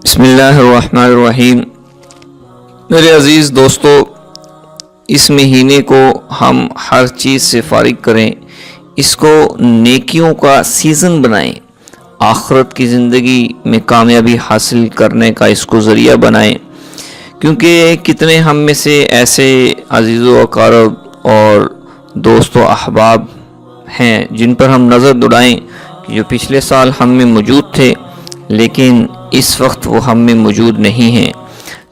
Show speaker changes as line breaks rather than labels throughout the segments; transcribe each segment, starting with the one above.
بسم اللہ الرحمن الرحیم۔ میرے عزیز دوستو، اس مہینے کو ہم ہر چیز سے فارغ کریں، اس کو نیکیوں کا سیزن بنائیں، آخرت کی زندگی میں کامیابی حاصل کرنے کا اس کو ذریعہ بنائیں، کیونکہ کتنے ہم میں سے ایسے عزیز و اقارب اور دوست و احباب ہیں جن پر ہم نظر دوڑائیں کہ جو پچھلے سال ہم میں موجود تھے لیکن اس وقت وہ ہم میں موجود نہیں ہیں۔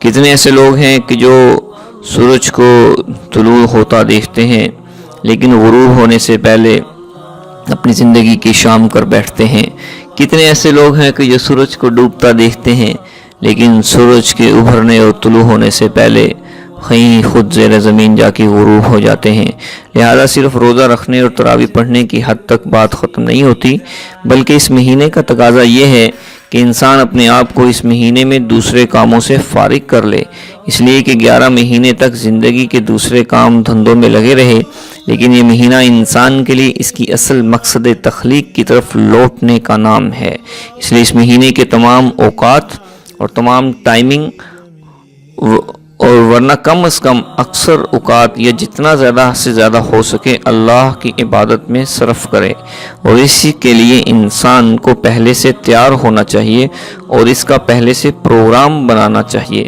کتنے ایسے لوگ ہیں کہ جو سورج کو طلوع ہوتا دیکھتے ہیں لیکن غروب ہونے سے پہلے اپنی زندگی کی شام کر بیٹھتے ہیں۔ کتنے ایسے لوگ ہیں کہ جو سورج کو ڈوبتا دیکھتے ہیں لیکن سورج کے ابھرنے اور طلوع ہونے سے پہلے کہیں خود زیر زمین جا کے غروب ہو جاتے ہیں۔ لہذا صرف روزہ رکھنے اور تراویح پڑھنے کی حد تک بات ختم نہیں ہوتی، بلکہ اس مہینے کا تقاضا یہ ہے کہ انسان اپنے آپ کو اس مہینے میں دوسرے کاموں سے فارغ کر لے، اس لیے کہ 11 مہینے تک زندگی کے دوسرے کام دھندوں میں لگے رہے، لیکن یہ مہینہ انسان کے لیے اس کی اصل مقصد تخلیق کی طرف لوٹنے کا نام ہے۔ اس لیے اس مہینے کے تمام اوقات اور تمام ٹائمنگ اور ورنہ کم از کم اکثر اوقات یا جتنا زیادہ سے زیادہ ہو سکے اللہ کی عبادت میں صرف کرے، اور اسی کے لیے انسان کو پہلے سے تیار ہونا چاہیے اور اس کا پہلے سے پروگرام بنانا چاہیے۔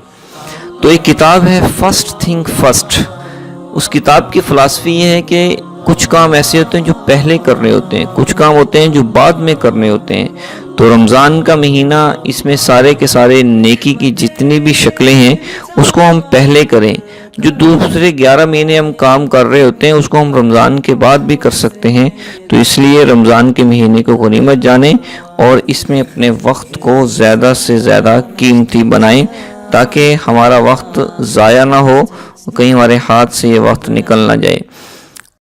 تو ایک کتاب ہے فرسٹ تھنک فرسٹ، اس کتاب کی فلسفی یہ ہے کہ کچھ کام ایسے ہوتے ہیں جو پہلے کرنے ہوتے ہیں، کچھ کام ہوتے ہیں جو بعد میں کرنے ہوتے ہیں۔ تو رمضان کا مہینہ، اس میں سارے کے سارے نیکی کی جتنی بھی شکلیں ہیں اس کو ہم پہلے کریں، جو دوسرے 11 مہینے ہم کام کر رہے ہوتے ہیں اس کو ہم رمضان کے بعد بھی کر سکتے ہیں۔ تو اس لیے رمضان کے مہینے کو غنیمت جانیں اور اس میں اپنے وقت کو زیادہ سے زیادہ قیمتی بنائیں تاکہ ہمارا وقت ضائع نہ ہو، کہیں ہمارے ہاتھ سے یہ وقت نکل نہ جائے۔